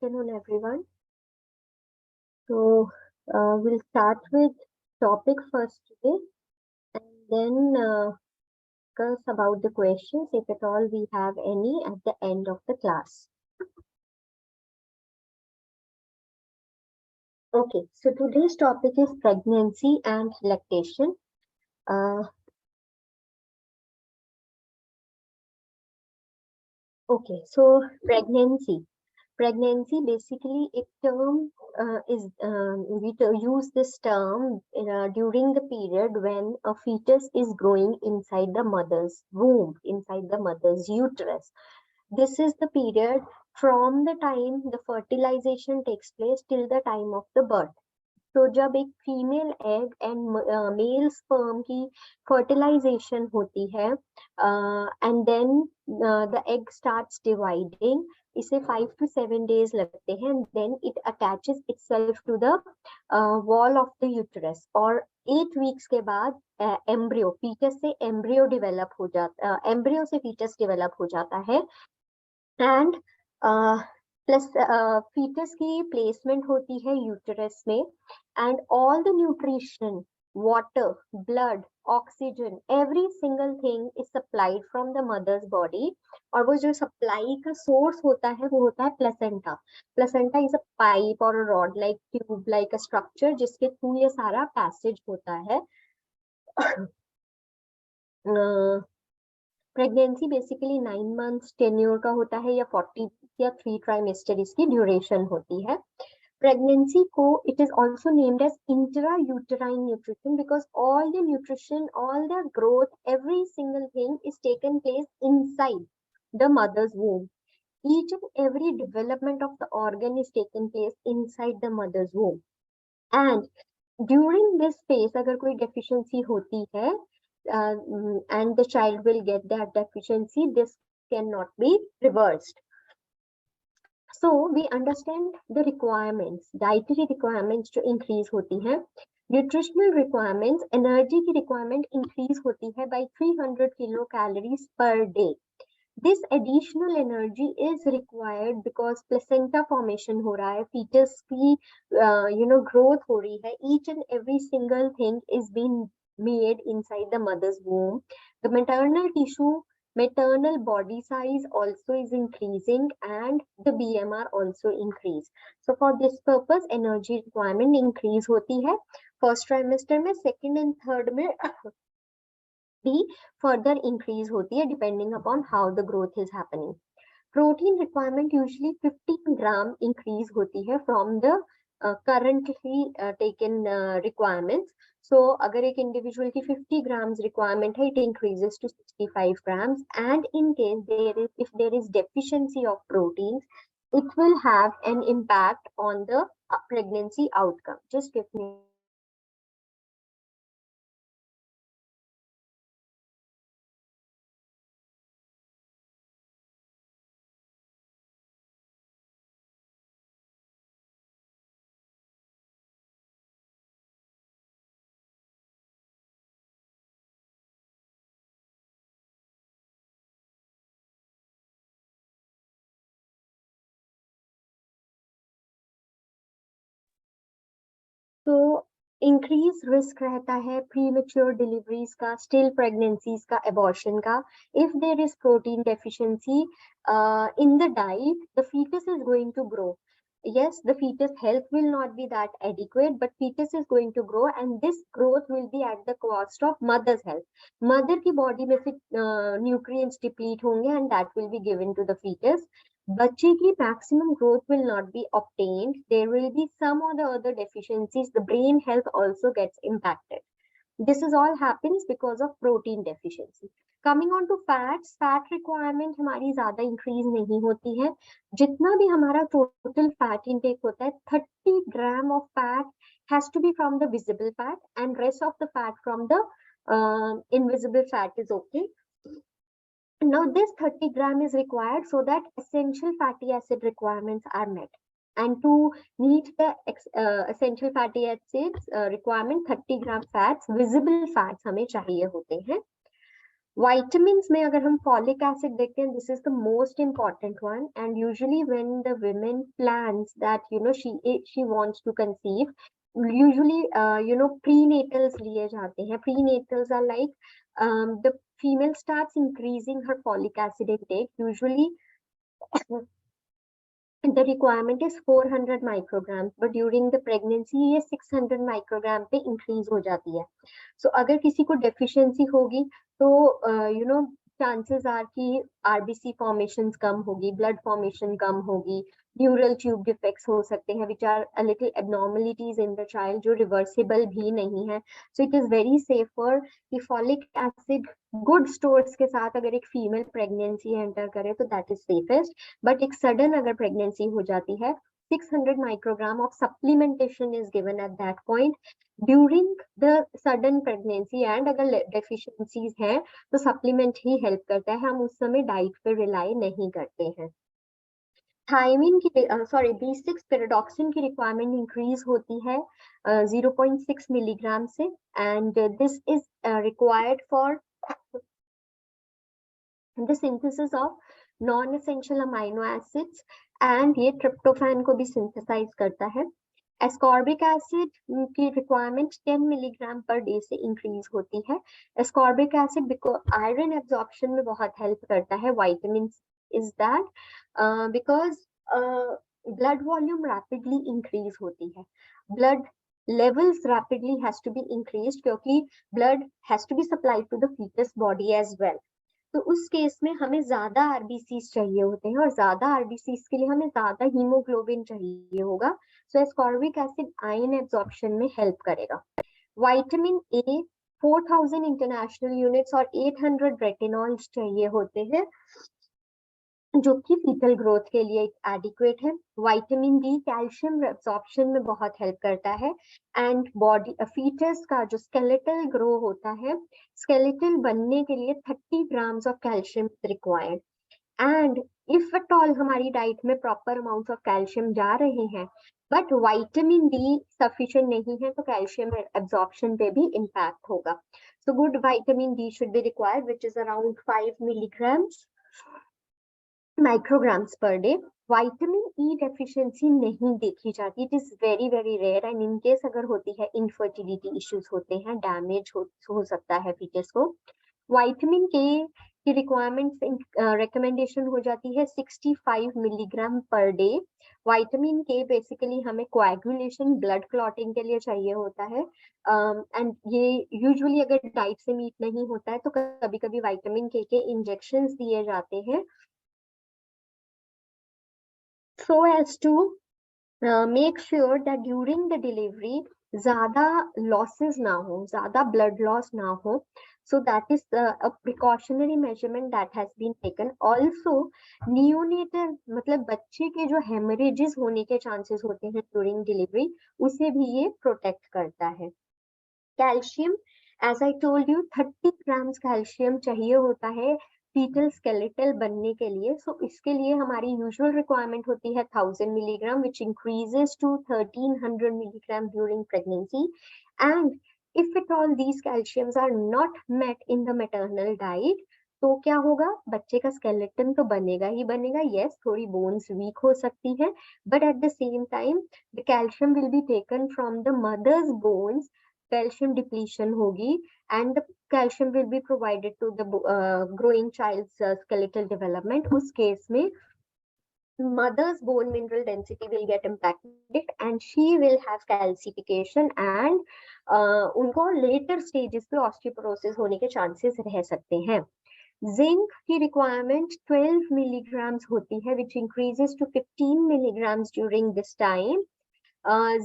afternoon, everyone. So, we'll start with topic first today, and then discuss about the questions, if at all we have any, at the end of the class. Okay, so today's topic is pregnancy and lactation. Okay, so pregnancy. Pregnancy, basically, a term we use this term during the period when a fetus is growing inside the mother's womb, inside the mother's uterus. This is the period from the time the fertilization takes place till the time of the birth. तो जब एक female egg and male sperm की fertilization होती है and then the egg starts dividing, इसे 5 to 7 days लगते हैं, and then it attaches itself to the wall of the uterus, और 8 weeks के बाद एम्ब्रियो फीटस से एम्ब्रियो डेवलप हो जाता, एम्ब्रियो से फीटस डेवलप हो जाता है, एंड प्लस फीटस की प्लेसमेंट होती है यूटरस में, and all the nutrition, water, blood, oxygen, every single thing is supplied from the mother's body. और वो जो सप्लाई का सोर्स होता है वो होता है placenta. Placenta is a pipe or a rod like tube like a structure जिसके थ्रू ये सारा पैसेज होता है. प्रेगनेंसी बेसिकली 9 months टेन्योर का होता है, या 40 या 3 ट्राइमेस्टर इसकी ड्यूरेशन होती है. प्रेगनेंसी को it is also named as intra uterine nutrition because all the nutrition, all the growth, every single thing is taken place inside the mother's womb. Each and every development of the organ is taken place inside the mother's womb. And during this phase, अगर कोई deficiency होती है, and the child will get that deficiency, this cannot be reversed. So we understand the requirements, dietary requirements जो increase होती है. Nutritional requirements, energy की requirement increase होती है by 300 kilocalories per day. This additional energy is required because placenta formation हो रहा है, fetus की growth हो रही है. Each and every single thing is being made inside the mother's womb. The maternal tissue, maternal body size also is increasing, and the BMR also increase. So for this purpose energy requirement increase होती है first trimester में, second and third में भी further increase होती है depending upon how the growth is happening. Protein requirement usually 15 gram increase होती है from the currently taken requirements. So अगर एक individual की 50 grams requirement है, it increases to 65 grams, and in case if there is deficiency of proteins, it will have an impact on the pregnancy outcome. Just give me तो increase risk रहता है premature deliveries का, still pregnancies का, abortion का. If there is protein deficiency in the diet, the fetus is going to grow. Yes, the fetus health will not be that adequate, but fetus is going to grow, and this growth will be at the cost of mother's health. Mother की body में से nutrients deplete होंगे, and that will be given to the fetus. बच्चे की maximum growth will not be obtained. There will be some or the other deficiencies. The brain health also gets impacted. This is all happens because of protein deficiency. Coming on to fats, fat requirement हमारी ज्यादा increase नहीं होती है. जितना भी हमारा total fat intake होता है, 30 gram of fat has to be from the visible fat, and rest of the fat from the invisible fat is okay. Now this 30 gram is required so that essential fatty acid requirements are met. And to meet the essential fatty acids requirement, 30 gram fats, visible fats हमें चाहिए होते हैं. Vitamins में अगर हम folic acid देखते हैं, this is the most important one, and usually when the women plans that she wants to conceive, usually prenatals लिए जाते हैं. Prenatals are like the female starts increasing her folic acid intake. Usually the requirement is 400 micrograms, but during the pregnancy ये 600 microgram पे increase हो जाती है. So अगर किसी को deficiency होगी तो chances are कि RBC formations कम होगी, blood formation कम होगी, neural tube defects हो सकते हैं, which are a little abnormalities in the child जो reversible भी नहीं है. So it is very safer कि folic acid good stores के साथ अगर एक female pregnancy enter करे तो that is safest. But एक sudden अगर pregnancy हो जाती है, 600 microgram of supplementation is given at that point during the sudden pregnancy, and अगर deficiencies हैं तो supplement ही help करता है, हम उस समय diet पे rely नहीं करते हैं. थायमिन की B6 पैराडॉक्सिन की रिक्वायरमेंट इंक्रीज होती है 0.6 मिलीग्राम से, and this is required for the synthesis of non essential amino acids, and ये ट्रिप्टोफैन को भी सिंथेसाइज करता है. एस्कॉर्बिक एसिड की रिक्वायरमेंट 10 मिलीग्राम पर डे से इंक्रीज होती है. Ascorbic acid because iron absorption में बहुत हेल्प करता है. Vitamin is that because blood volume rapidly increase होती है, blood levels rapidly has to be increased क्योंकि blood has to be supplied to the fetus body as well. तो उस केस में हमें ज्यादा RBCs चाहिए होते हैं, और ज्यादा RBCs के लिए हमें ज्यादा हीमोग्लोबिन चाहिए होगा. सो एस्कॉर्बिक एसिड आयन एब्जॉर्प्शन में हेल्प करेगा. विटामिन ए 4000 इंटरनेशनल यूनिट्स और 800 रेटिनॉल्स चाहिए होते हैं, जो कि फीटल ग्रोथ के लिए एडिक्वेट है. विटामिन डी कैल्शियम एब्जॉर्प्शन में बहुत हेल्प करता है, एंड बॉडी फीटस का जो स्केलेटल ग्रो होता है, स्केलेटल बनने के लिए 30 grams of calcium required. And if at all हमारी डाइट में प्रॉपर अमाउंट ऑफ कैल्शियम जा रहे हैं बट विटामिन डी सफिशिएंट नहीं है, तो कैल्शियम एब्जॉर्प्शन पे भी इम्पैक्ट होगा. So good vitamin D should be required which is around 5 milligrams micrograms per day. Vitamin E deficiency नहीं देखी जाती, it is very very rare, and in case अगर होती है इनफर्टिलिटी इश्यूज होते हैं, डैमेज हो सकता है फीटस को. विटामिन के की रिक्वायरमेंट रिकमेंडेशन हो जाती है 65 मिलीग्राम पर डे. विटामिन के बेसिकली हमें कोएगुलेशन ब्लड क्लॉटिंग के लिए चाहिए होता है, एंड ये यूजुअली अगर डाइट से मीट नहीं होता है तो कभी कभी विटामिन के इंजेक्शंस दिए जाते हैं, so as to make sure that during the delivery ज़्यादा losses ना हो, ज़्यादा blood loss ना हो. So that is a precautionary measurement that has been taken. Also neonatal मतलब बच्चे के जो hemorrhages होने के chances होते हैं during delivery, उसे भी ये protect करता है. Calcium, as I told you, 30 grams calcium चाहिए होता है फीटल स्केलेटल बनने के लिए. सो इसके लिए हमारी यूजुअल रिक्वायरमेंट होती है 1000 milligram which increases to 1300 milligram during pregnancy. And if it all these calciums are not met in the maternal diet, तो क्या होगा, बच्चे का स्केलेटन तो बनेगा ही बनेगा. यस, थोड़ी बोन्स वीक हो सकती है, but at the same time the calcium will be taken from the mother's bones. Calcium depletion होगी, and the calcium will be provided to the growing child's skeletal development. उस केस में mother's bone mineral density will get impacted and she will have calcification, and उनको later stages पे osteoporosis होने के chances रह सकते हैं. जिंक की रिक्वायरमेंट 12 मिलीग्राम्स होती है which increases to 15 milligrams during this time.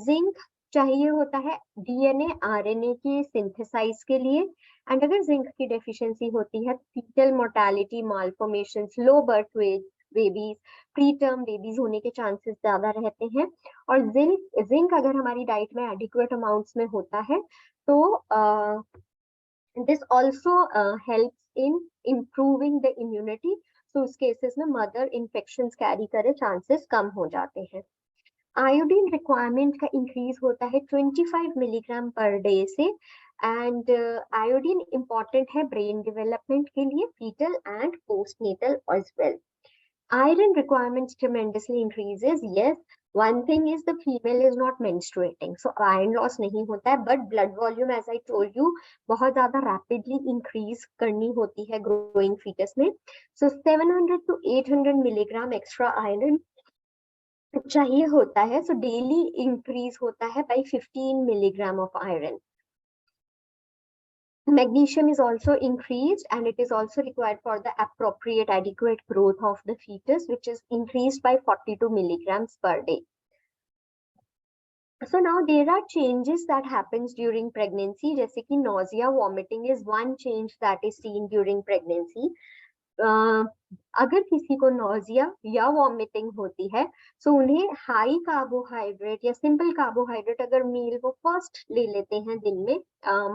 Zinc चाहिए होता है डीएनए आरएनए की सिंथेसाइज के लिए, एंड अगर जिंक की डेफिशिएंसी होती है fetal mortality, malformations, low birth weight babies, pre term babies होने के चांसेस ज्यादा रहते हैं. और जिंक अगर हमारी डाइट में एडिक्वेट अमाउंट्स में होता है तो this also helps in improving the immunity. तो उस केसेस में मदर इन्फेक्शंस कैरी करे चांसेस कम हो जाते हैं. आयोडीन रिक्वायरमेंट का इंक्रीज होता है 25 मिलीग्राम पर डे से, एंड आयोडीन इम्पॉर्टेंट है ब्रेन डेवलपमेंट के लिए, fetal and postnatal as well. Iron requirements tremendously increases. Yes, one thing is the female is not menstruating, so iron loss नहीं होता है, but blood volume, as I told you, बहुत ज़्यादा rapidly increase करनी होती है growing fetus में. So 700 to 800 milligram extra iron चाहिए होता है. So daily increase होता है by 15 milligram of iron. Magnesium is also increased, and it is also required for the appropriate adequate growth of the fetus, which is increased by 42 milligrams per day. So now there are changes that happens during pregnancy, जैसे कि nausea, vomiting is one change that is seen during pregnancy. अगर किसी को nausea या vomiting होती है, so उन्हें high carbohydrate या simple carbohydrate अगर meal वो first ले लेते हैं दिन में,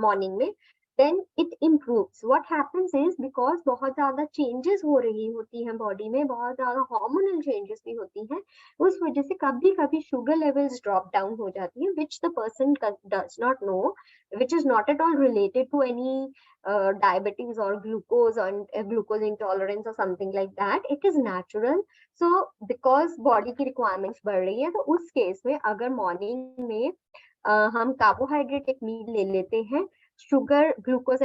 morning में, then it improves. What happens is, because बहुत ज़्यादा changes हो रही होती हैं body में, बहुत ज़्यादा hormonal changes भी होती हैं, उस वजह से कभी कभी sugar levels drop down हो जाती हैं, which the person does not know, which is not at all related to any diabetes or glucose intolerance or something like that. It is natural. So because body की requirements बढ़ रही है, तो उस case में अगर morning में हम कार्बोहाइड्रेट एक मील ले लेते हैं, शुगर ग्लूकोज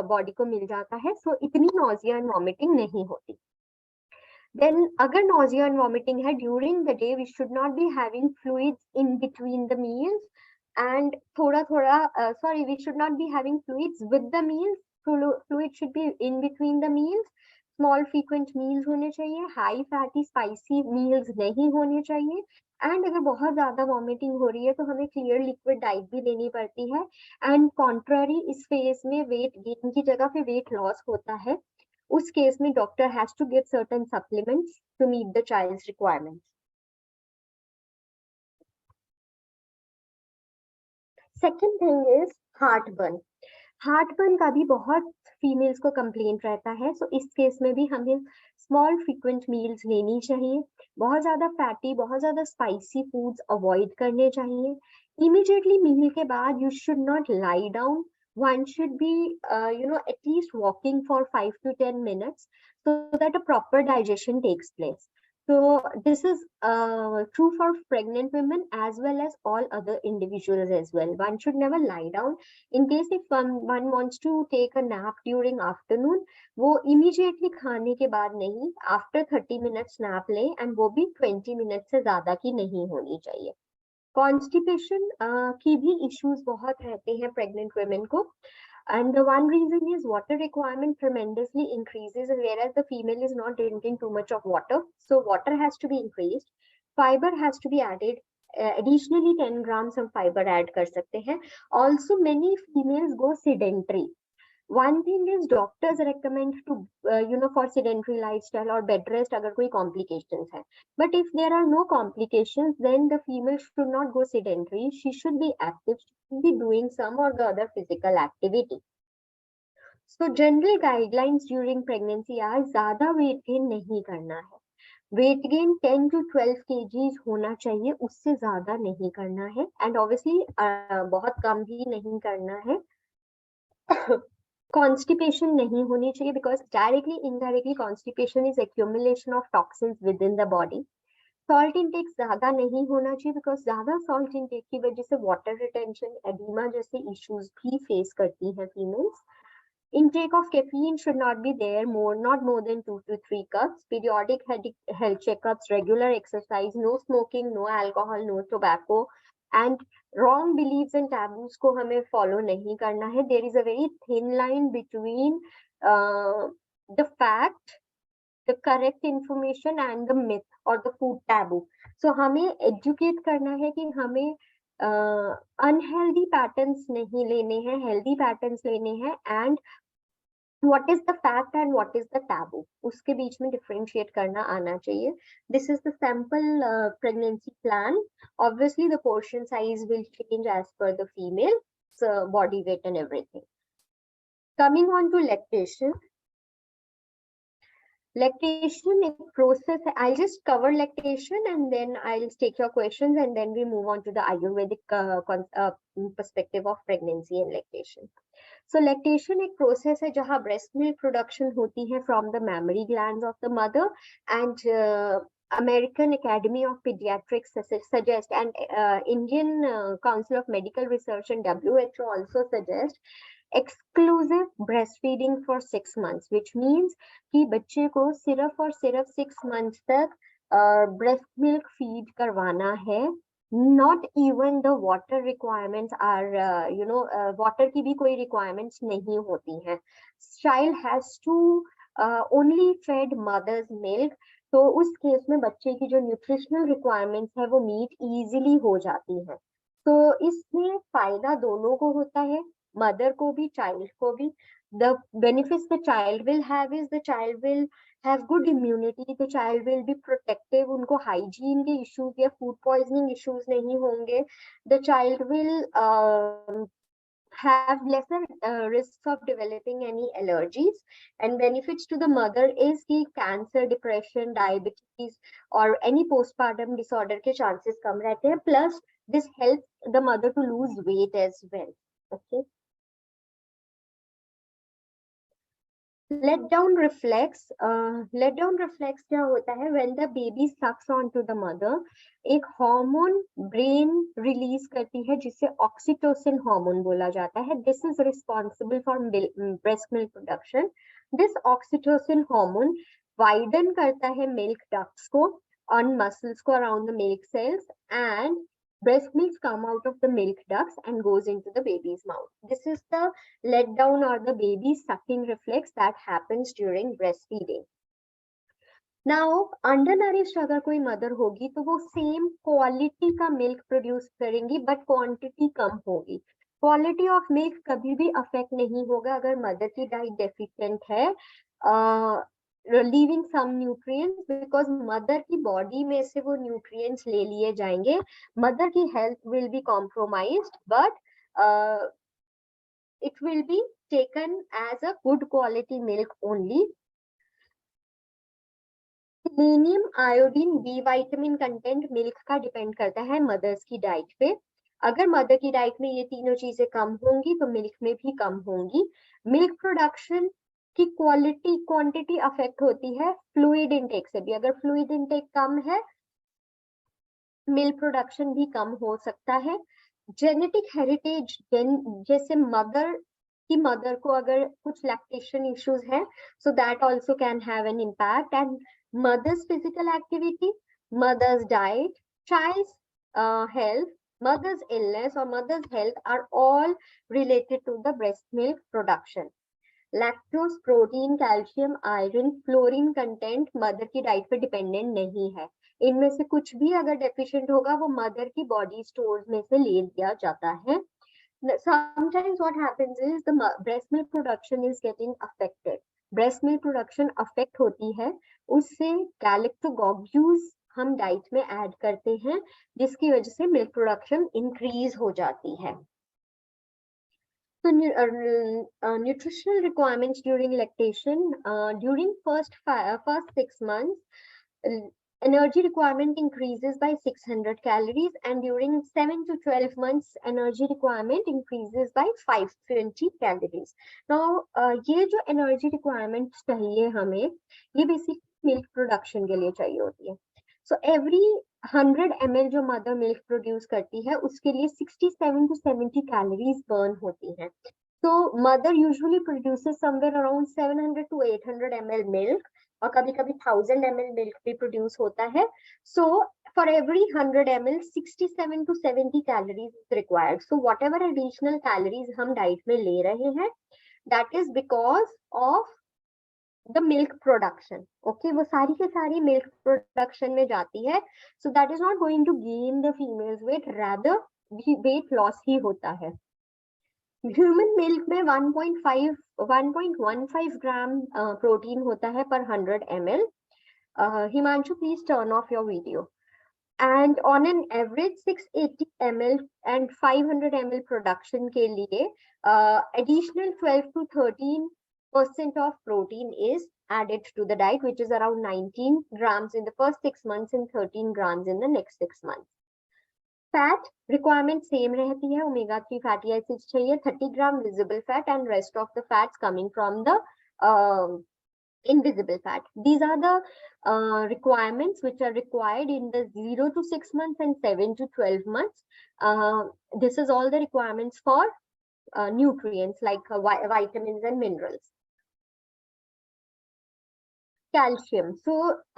बॉडी को मिल जाता है, सो इतनी नॉजिया एंड वॉमिटिंग नहीं होती. देन अगर नॉजिया एंड वॉमिटिंग है during the day, we should not be having fluids in between the meals, and we should not be having fluids with the meals. Fluid should be in between the meals. Small frequent meals होने चाहिए. High fatty spicy meals नहीं होने चाहिए. And अगर बहुत ज्यादा vomiting हो रही है तो हमें क्लियर लिक्विड डाइट भी लेनी पड़ती है. एंड कॉन्ट्ररी, इस फेज में वेट गेन की जगह पे वेट लॉस होता है. उस केस में doctor has to give certain supplements to meet the child's requirements. Second thing is heartburn. Heartburn का भी बहुत फीमेल्स को कंप्लेंट रहता है. सो इस केस में भी हमें स्मॉल फ्रीक्वेंट मील्स लेनी चाहिए. बहुत ज्यादा फैटी, बहुत ज्यादा स्पाइसी फूड्स अवॉइड करने चाहिए. इमीडिएटली मील के बाद you should not lie down. One should be at least walking for 5 to 10 minutes so that a proper digestion takes place. So this is true for pregnant women as well as all other individuals as well. One should never lie down. In case if one wants to take a nap during afternoon, वो immediately खाने के बाद नहीं, after 30 minutes nap लें, and वो भी 20 minutes से ज्यादा की नहीं होनी चाहिए. Constipation की भी issues बहुत रहते हैं pregnant women को. And the one reason is water requirement tremendously increases, whereas the female is not drinking too much of water. So water has to be increased. Fiber has to be added. Additionally 10 grams of fiber add कर सकते हैं. Also many females go sedentary. One thing is doctors recommend to for sedentary lifestyle or bed rest अगर कोई complications है. But if there are no complications, then the female should not go sedentary. She should be active. She should be doing some or the other physical activity. So general guidelines during pregnancy are ज़्यादा weight gain नहीं करना है. Weight gain 10 to 12 kgs होना चाहिए, उससे ज़्यादा नहीं करना है. And obviously बहुत कम भी नहीं करना है. Constipation नहीं होनी चाहिए, because directly indirectly constipation is accumulation of toxins within the body. Salt intake ज़्यादा नहीं होना चाहिए, because ज़्यादा salt intake की वजह से water retention, edema जैसे issues भी face करती हैं females. Intake of caffeine should not be there not more than 2 to 3 cups. Periodic health checkups, regular exercise, no smoking, no alcohol, no tobacco, and wrong beliefs and taboos को हमें follow नहीं करना है. There is a very thin line between the fact, the correct information and the myth or the food taboo. So हमें educate करना है कि हमें unhealthy patterns नहीं लेने हैं, healthy patterns लेने हैं, and what is the fact and what is the taboo, उसके बीच में differentiate करना आना चाहिए. This is the sample pregnancy plan. Obviously the portion size will change as per the female's body weight and everything. Coming on to lactation. Lactation is process. I'll just cover lactation and then I'll take your questions, and then we move on to the Ayurvedic perspective of pregnancy and lactation. So lactation एक process है जहाँ breast milk production होती है from the memory glands of the mother and American Academy of Pediatrics suggest and Indian Council of Medical Research and WHO also suggest exclusive breastfeeding for 6 months, which means कि बच्चे को सिर्फ और सिर्फ 6 months तक breast milk feed करवाना है. Not even the water requirements are water की भी कोई requirements नहीं होती हैं. Child has to only fed mother's milk. तो उस केस में बच्चे की जो न्यूट्रिशनल रिक्वायरमेंट्स है वो मीट इजीली हो जाती है. तो इसमें फायदा दोनों को होता है, मदर को भी चाइल्ड को भी. The benefits the child will have is the child will have good immunity, the child will be protective, उनको हाइजीन के इश्यूज या फूड पॉइजनिंग इश्यूज नहीं होंगे. The child will have lesser risks of developing any allergies, and benefits to the mother is कि cancer, depression, diabetes or any postpartum disorder के chances कम रहते हैं. Plus this helps the mother to lose weight as well. Okay. Letdown reflex क्या होता है? When the baby sucks onto the mother, एक hormone brain release करती है जिसे ऑक्सीटोसिन हार्मोन बोला जाता है. This is responsible for breast milk production. This oxytocin hormone widen करता है मिल्क डक्ट्स को ऑन मसल्स को around the milk cells, and breast milk come out of the milk ducts and goes into the baby's mouth. This is the letdown or the baby sucking reflex that happens during breastfeeding. Now undernourished अगर कोई mother होगी तो वो same quality का milk produce करेंगी but quantity कम होगी. Quality of milk कभी भी अफेक्ट नहीं होगा अगर मदर की डाइट डेफिशिएंट है, leaving some nutrients, because mother की बॉडी में से वो न्यूट्रिएंट्स ले लिए जाएंगे. मदर की health will be compromised but it will be taken as a good quality milk only. Selenium, iodine, B vitamin content milk का डिपेंड करता है मदर्स की डाइट पे. अगर मदर की डाइट में ये तीनों चीजें कम होंगी तो मिल्क में भी कम होंगी. मिल्क प्रोडक्शन की क्वांटिटी अफेक्ट होती है फ्लूइड इनटेक से भी. अगर फ्लूइड इनटेक कम है मिल्क प्रोडक्शन भी कम हो सकता है. जेनेटिक हेरिटेज, जैसे मदर को अगर कुछ लैक्टेशन इश्यूज है so that also can have an impact. And mother's physical activity, mother's diet, child's health, mother's illness or mother's health are all related to the breast milk production. Lactose, protein, calcium, iron, fluorine content mother की diet पे dependent नहीं है. इनमें से कुछ भी अगर deficient होगा वो मदर की बॉडी स्टोर्स में से ले लिया जाता है. Sometimes what happens is the breast milk production is getting affected. breast milk production affect होती है, उससे galactobacillus हम डाइट में ऐड करते हैं जिसकी वजह से मिल्क प्रोडक्शन इंक्रीज हो जाती है. So nutritional requirements during lactation, during first 6 months, energy requirement increases by 600 calories, and during 7 to 12 months energy requirement increases by 520 calories. Now ये जो energy requirements चाहिए हमें, ये बेसिक मिल्क प्रोडक्शन के लिए चाहिए होती है. So every 100 ml जो मदर मिल्क प्रोड्यूस करती है उसके लिए 67 to 70 कैलोरीज बर्न होती हैं. तो mother usually produces somewhere around 700 to 800 ml milk, और कभी कभी 1000 ml मिल्क भी प्रोड्यूस होता है. So for every 100 ml 67 to 70 calories is required. So what ever additional calories हम डाइट में ले रहे हैं that is because of the milk production. Okay, वो सारी के सारी milk production में जाती है. So that is not going to gain the female's weight, rather weight loss ही होता है. Human milk में 1.15 ग्राम प्रोटीन होता है per 100 ml. Himanshu, please turn off your video. And on an average 680 ml and 500 ml production के लिए additional 12 to 13% of protein is added to the diet, which is around 19 grams in the first 6 months and 13 grams in the next 6 months. Fat requirement same रहती है, omega 3 fatty acids चाहिए, 30 gram visible fat and rest of the fats coming from the invisible fat. These are the requirements which are required in the 0 to 6 months and 7 to 12 months. This is all the requirements for nutrients like vitamins and minerals. Calcium, so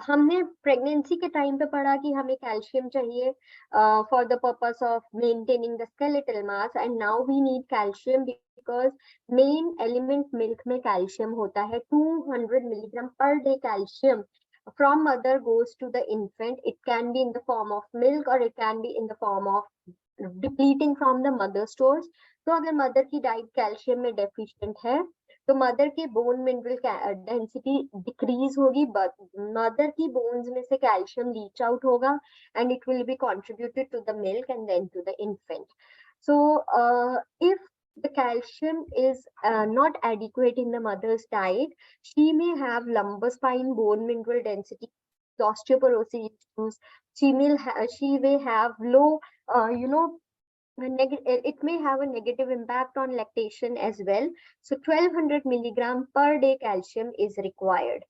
हमने pregnancy के time पे पढ़ा कि हमें calcium चाहिए for the purpose of maintaining the skeletal mass, and now we need calcium because main element milk में calcium होता है. 200 milligram per day calcium from mother goes to the infant. It can be in the form of milk or it can be in the form of depleting from the mother stores. तो अगर mother की diet calcium में deficient है तो mother के bone mineral density decrease होगी, mother की bones में से कैल्शियम लीच आउट होगा and it will be contributed to the milk and then to the infant. So if the calcium is not adequate in the mother's diet, she may have lumbar spine, bone mineral density, osteoporosis issues. She may have low, it may have a negative impact on lactation as well. So 1200 milligram per day calcium is required.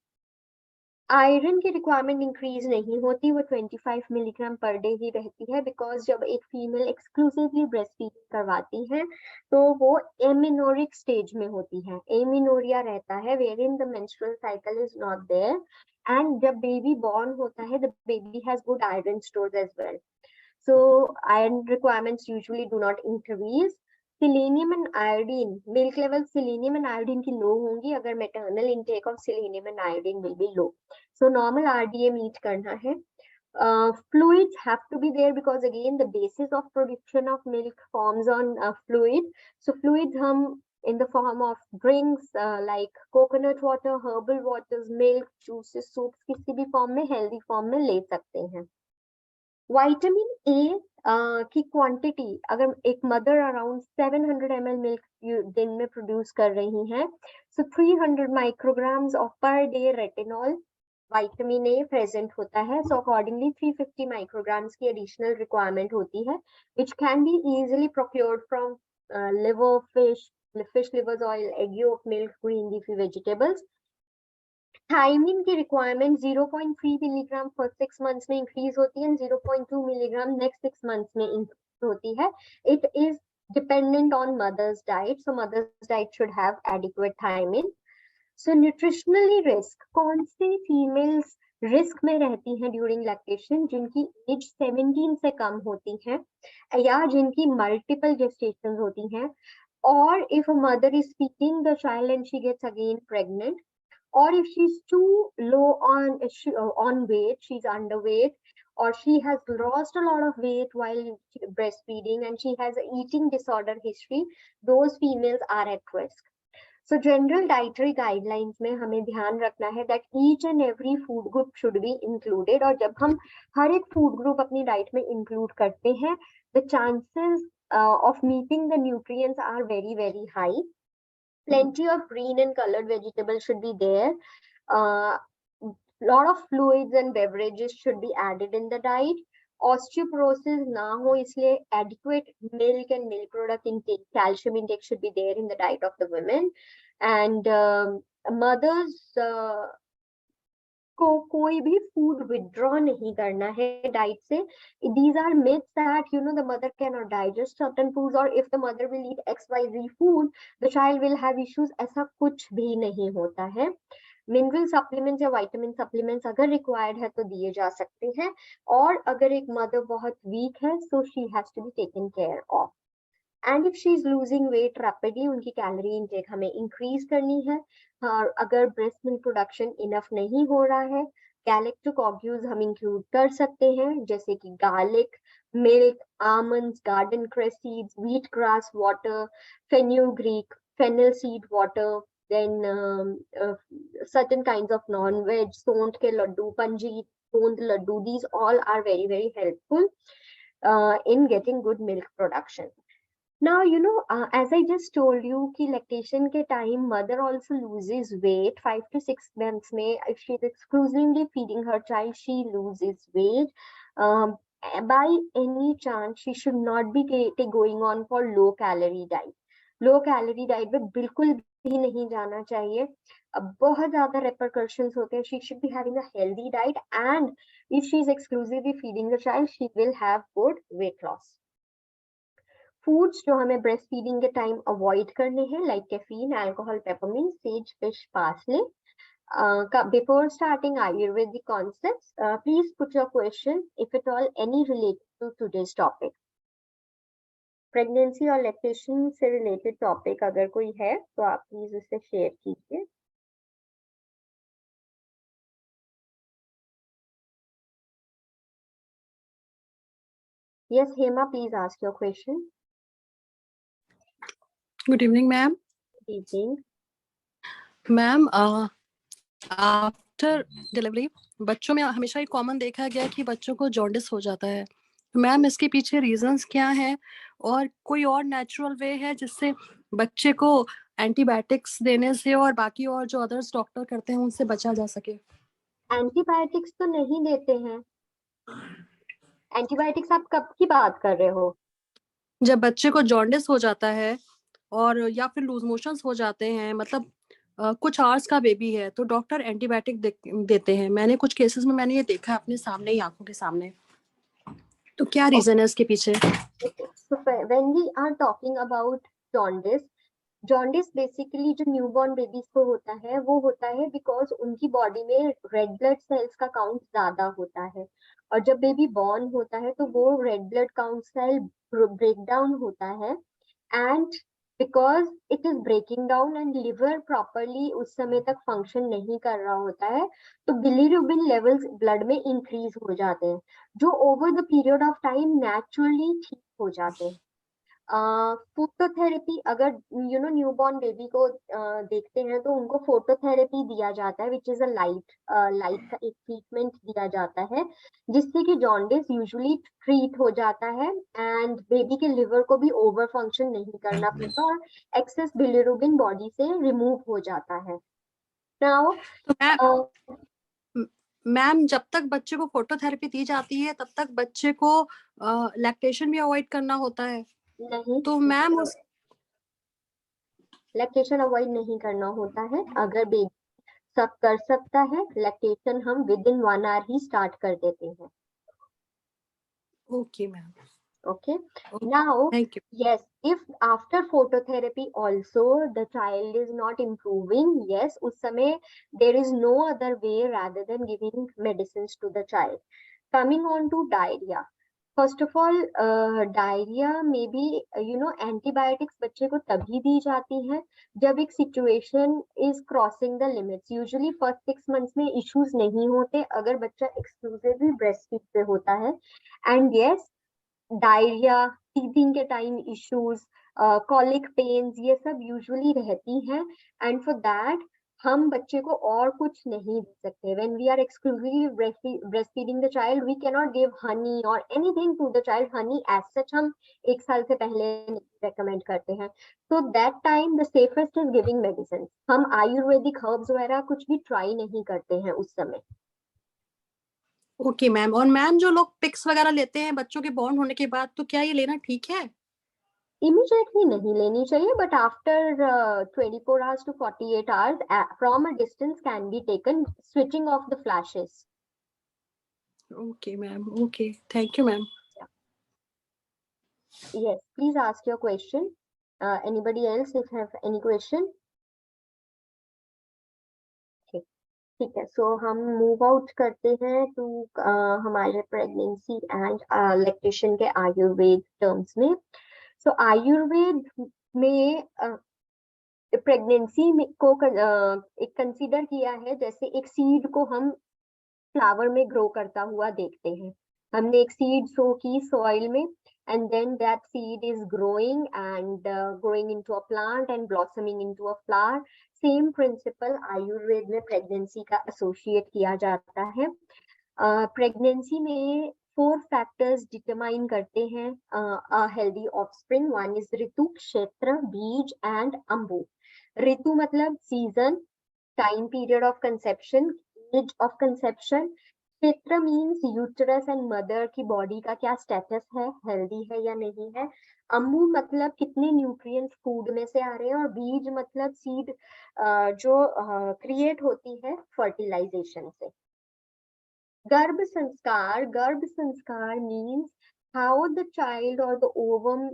Iron की requirement increase नहीं होती, वो 25 milligram per day ही रहती है, because जब एक female exclusively breast feeding करवाती है तो वो एमिनोरिक स्टेज में होती है. एमिनोरिया रहता है where in the menstrual cycle is not there, and जब बेबी बॉर्न होता है the baby has good iron stores as well. So iron requirements usually do not increase. Selenium and iodine, milk level selenium and iodine की low होंगी अगर maternal intake of selenium and iodine will be low. So normal RDA meet करना है. Fluids have to be there because again the basis of production of milk forms on fluid. So fluids हम in the form of drinks like coconut water, herbal waters, milk, juices, soups किसी भी form में, healthy form में ले सकते हैं. Vitamin A की quantity अगर एक मदर अराउंड 700 ml मिल्क दिन में प्रोड्यूस कर रही है, so 300 micrograms of per day retinol vitamin A present होता है. सो अकॉर्डिंगली 350 माइक्रोग्राम्स की एडिशनल रिक्वायरमेंट होती है, which can be easily procured from liver, fish livers oil, egg yolk, milk, green leafy vegetables. Thiamine की requirement 0.3 milligram first 6 months में increase होती है, 0.2 milligram next 6 months में इंक्रीज होती है. It is dependent on mother's diet, so mother's diet should have adequate thiamine. So nutritionally risk, कौन से females risk में रहती हैं ड्यूरिंग लैक्टेशन? जिनकी एज 17 से कम होती है या जिनकी मल्टीपल जेस्टेशन होती हैं, और if a mother is feeding the child and she gets again pregnant, or if she's too low on weight, she's underweight, or she has lost a lot of weight while breastfeeding and she has an eating disorder history, those females are at risk. So general dietary guidelines में हमें ध्यान रखना है that each and every food group should be included, और जब हम हर एक food group अपनी डाइट में include करते हैं, the chances of meeting the nutrients are very very high. Plenty of green and colored vegetables should be there. Lot of fluids and beverages should be added in the diet. Osteoporosis ना हो इसलिए adequate milk and milk product intake, calcium intake should be there in the diet of the women. And mothers को कोई भी food withdraw नहीं करना है diet से. These are myths that the mother cannot digest certain foods, or if the mother will eat XYZ food, the child will have issues. ऐसा कुछ भी नहीं होता है. मिनरल सप्लीमेंट्स या विटामिन सप्लीमेंट्स अगर रिक्वायर्ड है तो दिए जा सकते हैं, और अगर एक मदर बहुत वीक है so she has to be taken care of. And if she is losing weight rapidly, उनकी कैलोरी इनटेक हमें इंक्रीज करनी है. और अगर ब्रेस्ट मिल्क प्रोडक्शन इनफ नहीं हो रहा है, गैलेक्टोकॉग्यूल्स हम इंक्लूड कर सकते हैं, जैसे कि garlic, milk, almonds, garden cress seeds, wheat grass water, fenugreek, fennel seed water, then certain kinds of non-veg, सोंठ के लड्डू, पंजीर, गोंद Laddu, these all are very very helpful in getting good milk production. Now, as I just told you, कि lactation के time mother also loses weight 5 to 6 months में. If she is exclusively feeding her child, she loses weight. by any chance she should not be going on for low calorie diet. Low calorie diet में बिल्कुल भी नहीं जाना चाहिए. अब बहुत ज्यादा repercussions होते हैं. She should be having a healthy diet, and if she is exclusively feeding the child, she will have good weight loss. Foods जो हमें ब्रेस्ट फीडिंग के टाइम अवॉइड करने हैं, like caffeine, alcohol, peppermint, says, fish, parsley. Before starting Ayurvedic concepts, please put your question, if at all any related to today's topic. Pregnancy और lactation से related topic अगर कोई है तो आप प्लीज उसे शेयर कीजिए. Yes, Hema, please ask your question. Good evening, ma'am. Good evening. Ma'am, after delivery बच्चों में हमेशा एक कॉमन देखा गया कि बच्चों को जॉन्डिस हो जाता है. मैम, इसके पीछे रीजंस क्या है और कोई और नेचुरल वे है जिससे बच्चे को एंटीबायोटिक्स देने से और बाकी और जो अदर्स डॉक्टर करते हैं उनसे बचा जा सके? एंटीबायोटिक्स तो नहीं देते हैं. एंटीबायोटिक्स आप कब की बात कर रहे हो? जब बच्चे को जॉन्डिस हो जाता है और या फिर लूज मोशंस हो जाते हैं, मतलब कुछ आवर्स का बेबी है, तो डॉक्टर एंटीबायोटिक देते हैं. मैंने कुछ केसेस में मैंने ये देखा अपने सामने ही, आंखों के सामने. तो क्या रीजन है इसके पीछे? So when we are talking about jaundice basically जो न्यूबॉर्न बेबीज को होता है वो होता है बिकॉज उनकी बॉडी में रेड ब्लड सेल्स का काउंट ज्यादा होता है. और जब बेबी बॉर्न होता है तो वो red blood count cell break down होता है, and because it is breaking down and liver properly उस समय तक फंक्शन नहीं कर रहा होता है, तो बिलीरुबिन लेवल्स ब्लड में इंक्रीज हो जाते हैं, जो over the period of time naturally ठीक हो जाते हैं. फोटोथेरेपी, अगर न्यूबॉर्न बेबी को देखते हैं तो उनको फोटोथेरेपी दिया जाता है, विच इज अ लाइट का एक ट्रीटमेंट दिया जाता है जिससे कि जॉन्डिस यूजुअली ट्रीट हो जाता है एंड बेबी के लिवर को भी ओवर फंक्शन नहीं करना पड़ता और एक्सेस बिलिरुबिन बॉडी से रिमूव हो जाता है. नाउ मैम, जब तक बच्चे को फोटोथेरेपी दी जाती है तब तक बच्चे को लैक्टेशन भी अवॉइड करना होता है? नहीं, तो मैम उस लैक्टेशन अवॉइड नहीं करना होता है. अगर बेबी सब कर सकता है, लैक्टेशन हम with in 1 hour he start कर देते हैं. Okay ma'am. Okay. Now, thank you. Yes, if after phototherapy also the child is not improving, yes, उस समय there is no other way rather than giving medicines to the child. Coming on to diarrhea. First of all, diarrhea में भी antibiotics बच्चे को तभी दी जाती है जब एक situation is crossing the limits. Usually first 6 months में issues नहीं होते अगर बच्चा exclusively breastfeed पे होता है. And yes, डायरिया, टीथिंग के टाइम इश्यूज, कॉलिक पेन्स, ये सब यूजुअली रहती हैं, एंड फॉर दैट हम बच्चे को और कुछ नहीं दे सकते. When we are exclusively breast feeding the child, we can not give honey or anything to the child. Honey as such हम 1 साल से पहले रेकमेंड करते हैं. So that time the safest is giving medicine. हम आयुर्वेदिक हर्ब्स वगैरह कुछ भी ट्राई नहीं करते हैं उस समय. Okay ma'am. और मैम, जो लोग पिक्स वगैरह लेते हैं बच्चों के बॉर्न होने के बाद, तो क्या ये लेना ठीक है? इमीडिएटली नहीं लेनी चाहिए, but after 24 hours to 48 hours from a distance can be taken, switching off the flashes. Okay ma'am. Okay, thank you ma'am. Yes, please ask your question. Anybody else if have any question? ठीक है. सो हम move out करते हैं to हमारे pregnancy and lactation के Ayurveda terms में. सो आयुर्वेद में pregnancy को एक कंसीडर किया है जैसे एक सीड को हम फ्लावर में ग्रो करता हुआ देखते हैं. हमने एक सीड सो की सॉइल में, and then that seed is growing and growing into a plant and blossoming into a flower. Same principle Ayurveda में प्रेगनेंसी का एसोसिएट किया जाता है. प्रेगनेंसी में 4 factors डिटरमाइन करते हैं a healthy offspring. One is ऋतु, क्षेत्र, बीज and अंबु. ऋतु मतलब season, time period of conception, age of conception, क्षेत्र मीन्स यूटरस एंड मदर की बॉडी का क्या स्टेटस है, हेल्दी है या नहीं है। अम्मू मतलब कितने न्यूट्रिएंट्स फूड में से आ रहे हैं, और बीज मतलब सीड जो क्रिएट होती है फर्टिलाइजेशन से। गर्भ संस्कार means how the child or the ovum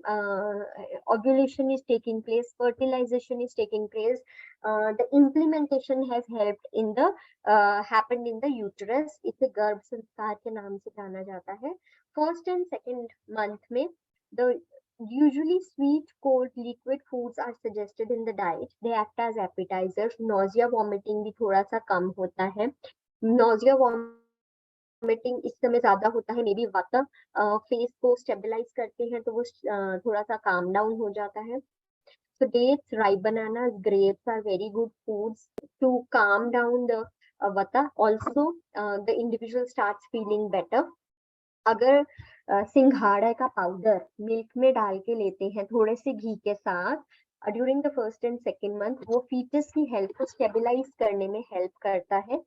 ovulation is taking place, fertilization is taking place, the implementation has helped in the happened in the uterus, इसे गर्भ संस्कार के नाम से जाना जाता है। फर्स्ट एंड सेकेंड मंथ में the usually sweet, cold, liquid foods are suggested in the diet. They act as appetizers. nausea vomiting भी थोड़ा सा कम होता है। nausea वॉमिटिंग इस समय ज्यादा होता है, मे बी वाता फेस को स्टेबलाइज करते हैं तो वो थोड़ा सा काम डाउन हो जाता है। So dates, ripe bananas, grapes are very good foods to calm down the vata. Also, the individual starts feeling better. अगर सिंघाड़ा का पाउडर मिल्क में डाल के लेते हैं थोड़े से घी के साथ during the first and second month, वो फीटस की हेल्थ को स्टेबलाइज करने में हेल्प करता है।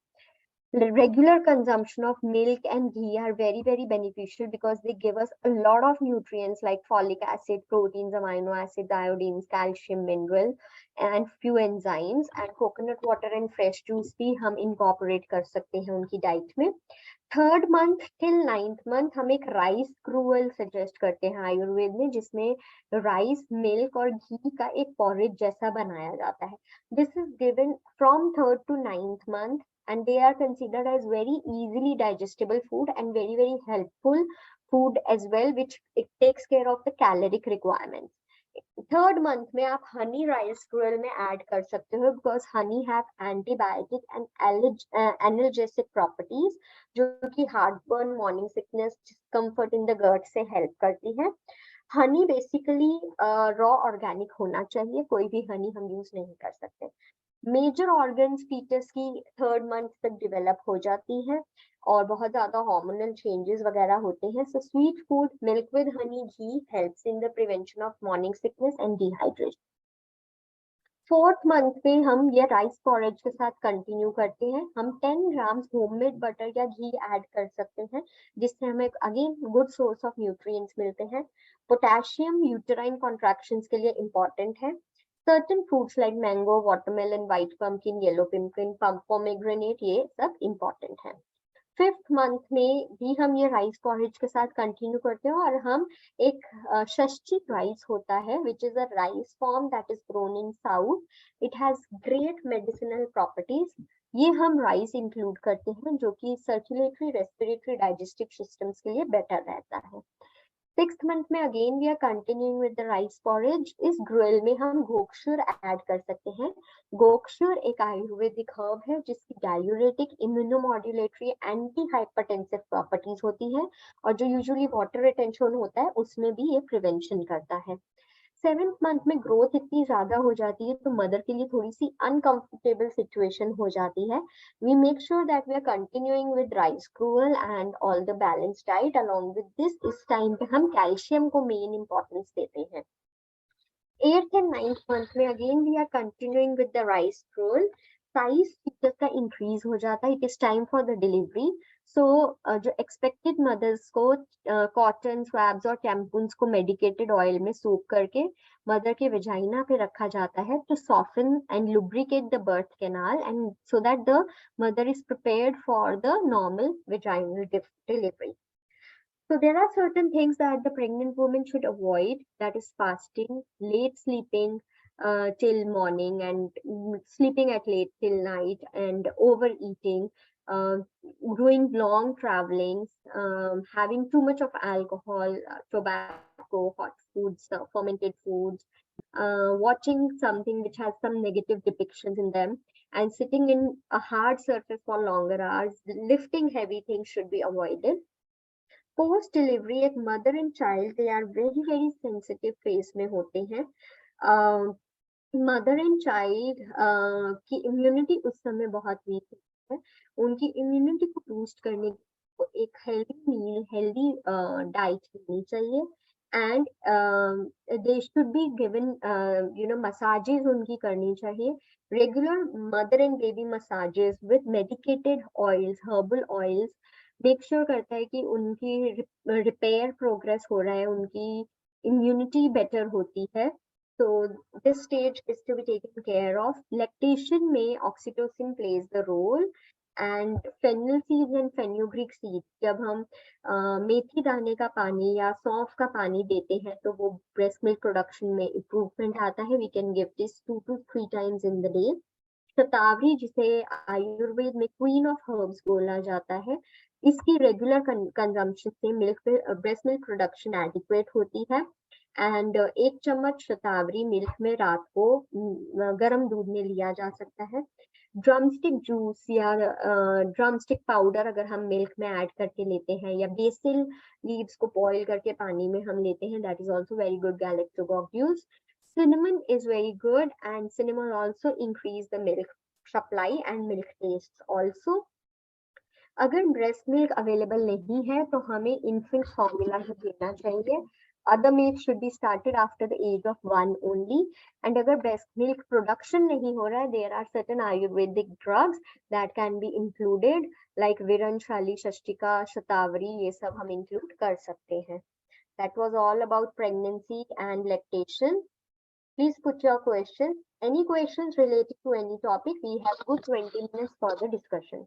Regular consumption of milk and ghee are very beneficial because they give us a lot of nutrients like folic acid, proteins, amino acids, iodines, calcium, mineral and few enzymes, and coconut water and fresh juice भी हम incorporate कर सकते हैं उनकी diet में। Third month till ninth month हम एक rice cruel suggest करते हैं आयुर्वेद में, जिसमें राइस, मिल्क और घी का एक पॉरेज जैसा बनाया जाता है। This is given from third to ninth month and they are considered as very easily digestible food and very helpful food as well, which it takes care of the caloric requirements. Third month में आप honey rice gruel में add कर सकते हो because honey have antibiotic and energetic properties जो कि heart burn, morning sickness, discomfort in the gut से help करती है। हनी बेसिकली रॉ ऑर्गेनिक होना चाहिए, कोई भी हनी हम यूज नहीं कर सकते। मेजर ऑर्गन्स फीटस की थर्ड मंथ तक डेवलप हो जाती हैं और बहुत ज्यादा हार्मोनल चेंजेस वगैरह होते हैं। So sweet food, milk with Honey, ghee helps in the prevention of morning sickness and dehydration. Fourth month में हम ये राइस पॉरेज के साथ कंटिन्यू करते हैं। हम 10 ग्राम्स होममेड बटर या घी ऐड कर सकते हैं जिससे हमें again good source of nutrients मिलते हैं। पोटेशियम यूटेराइन कॉन्ट्रैक्शंस के लिए इंपॉर्टेंट है। Certain fruits like mango, watermelon, white pumpkin, yellow pumpkin, pomegranate, ये सब important है। फिफ्थ मंथ में भी हम ये राइस पॉरेज के साथ कंटिन्यू करते हैं और हम एक षष्ठी राइस होता है which is a rice form that is grown in south, it has great medicinal properties. ये हम राइस इंक्लूड करते हैं जो कि सर्कुलेटरी, रेस्पिरेटरी, डाइजेस्टिव सिस्टम्स के लिए बेटर रहता है। सिक्स्थ मंथ में again we are continuing with the rice porridge. इस ग्रुएल में हम गोक्षुर ऐड कर सकते हैं। गोक्षुर एक आयुर्वेदिक हर्ब है जिसकी diuretic, immunomodulatory, anti hypertensive properties होती है और जो यूजुअली वाटर रिटेंशन होता है उसमें भी ये प्रिवेंशन करता है। सेवेंथ मंथ में ग्रोथ इतनी ज्यादा हो जाती है तो मदर के लिए थोड़ी सी अनकंफर्टेबल सिचुएशन हो जाती है। We make sure that we are continuing with rice gruel and all the balance diet along with this. इस टाइम पे हम कैल्शियम को मेन इंपॉर्टेंस देते हैं। एट्थ एंड नाइन्थ मंथ में again we are continuing with the rice gruel. Size feature का increase हो जाता है, it is time for the delivery. So जो एक्सपेक्टेड मदर्स को कॉटन स्वैब्स और टैम्पून्स को मेडिकेटेड ऑयल में सूप करके मदर के वेजाइना पे रखा जाता है to soften and lubricate the birth canal and so that the mother is prepared for the normal vaginal delivery. So there are certain things that the pregnant woman should avoid, that is fasting, late sleeping till morning and sleeping at late till night, and overeating, doing long travelings, having too much of alcohol, tobacco, hot foods, fermented foods, watching something which has some negative depictions in them, and sitting in a hard surface for longer hours, lifting heavy things should be avoided. Post delivery एक mother and child they are very sensitive phase में होते हैं। Mother and child की immunity उस समय बहुत week है। उनकी इम्यूनिटी को बूस्ट करने को एक हेल्दी मील, हेल्दी डाइट लेनी चाहिए and they should be given massages उनकी करनी चाहिए। Regular mother and baby massages with medicated oils, herbal oils make sure करता है कि उनकी रिपेयर प्रोग्रेस हो रहा है, उनकी इम्यूनिटी बेटर होती है। तो this stage is to be taken care of. Lactation में oxytocin plays the role, and fennel seeds and fenugreek seeds, जब हम मेथी दाने का पानी या सौंफ का पानी देते हैं तो वो ब्रेस्ट मिल्क प्रोडक्शन में इम्प्रूवमेंट आता है। We can give this 2 to 3 times in the day। Shatavari, जिसे आयुर्वेद में क्वीन ऑफ हर्ब्स बोला जाता है, इसकी रेगुलर कंजम्पशन से milk breast milk production adequate होती है। एंड 1 चम्मच शतावरी मिल्क में रात को गर्म दूध में लिया जा सकता है। ड्रमस्टिक जूस या ड्रमस्टिक पाउडर अगर हम मिल्क में ऐड करके लेते हैं, या बेसिल लीव्स को बॉईल करके पानी में हम लेते हैं, that is also very good galactagogue use. Cinnamon is very good, and cinnamon also increase the milk supply and milk taste also। अगर ब्रेस्ट मिल्क अवेलेबल नहीं है तो हमें इन्फेंट फॉर्मूला ही देना चाहिए। Other milk should be started after the age of 1 only. And अगर breast milk production नहीं हो रहा है, there are certain Ayurvedic drugs that can be included, like Viranshali, Shashtika, Shatavari, ये सब हम इंक्लूड कर सकते हैं। That was all about pregnancy and lactation. Please put your questions. Any questions related to any topic? We have good 20 minutes for the discussion.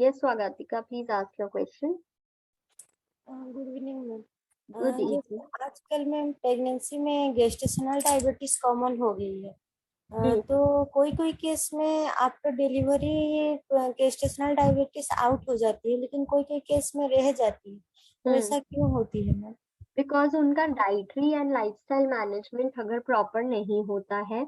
Yes, Swagatika, please ask your question. Good evening ma'am. Good जैसे evening. आजकल ma'am pregnancy में gestational diabetes common हो गई है, तो कोई कोई case में after delivery gestational diabetes out हो जाती है, लेकिन कोई कोई केस में रह जाती है, तो ऐसा क्यों होती है मैम? बिकॉज उनका डाइटरी एंड लाइफस्टाइल मैनेजमेंट अगर प्रॉपर नहीं होता है,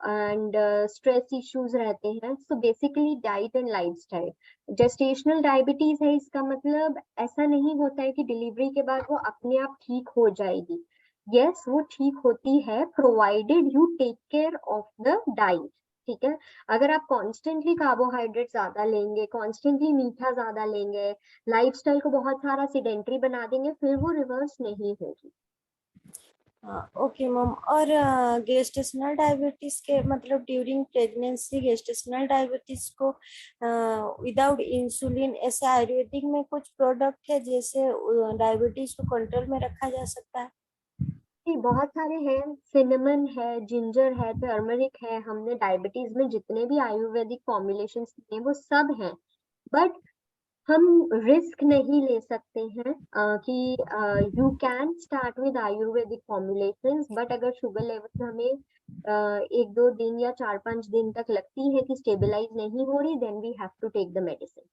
एंड स्ट्रेस इश्यूज रहते हैं, so basically diet and lifestyle. Gestational diabetes है, इसका मतलब ऐसा नहीं होता है कि डिलीवरी के बाद वो अपने आप ठीक हो जाएगी। यस, वो ठीक होती है provided you take care of the diet. ठीक है, अगर आप कॉन्स्टेंटली कार्बोहाइड्रेट ज्यादा लेंगे, कॉन्स्टेंटली मीठा ज्यादा लेंगे, लाइफस्टाइल को बहुत सारा सिडेंट्री बना देंगे, फिर वो रिवर्स नहीं होगी। Okay ma'am. और गेस्टेशनल डायबिटीज के मतलब ड्यूरिंग प्रेगनेंसी गेस्टेशनल डायबिटीज को विदाउट इंसुलिन, ऐसे आयुर्वेदिक में कुछ प्रोडक्ट है जैसे डायबिटीज को कंट्रोल में रखा जा सकता है? बहुत सारे हैं, सिनेमन है, जिंजर है, टर्मरिक है। हमने डायबिटीज में जितने भी आयुर्वेदिक फॉर्मुलेशंस दिए वो सब हैं, बट हम रिस्क नहीं ले सकते हैं कि you can start with Ayurvedic formulations, but अगर शुगर लेवल हमें 1-2 दिन या 4-5 दिन तक लगती है कि स्टेबलाइज नहीं हो रही, then we have to take the medicine,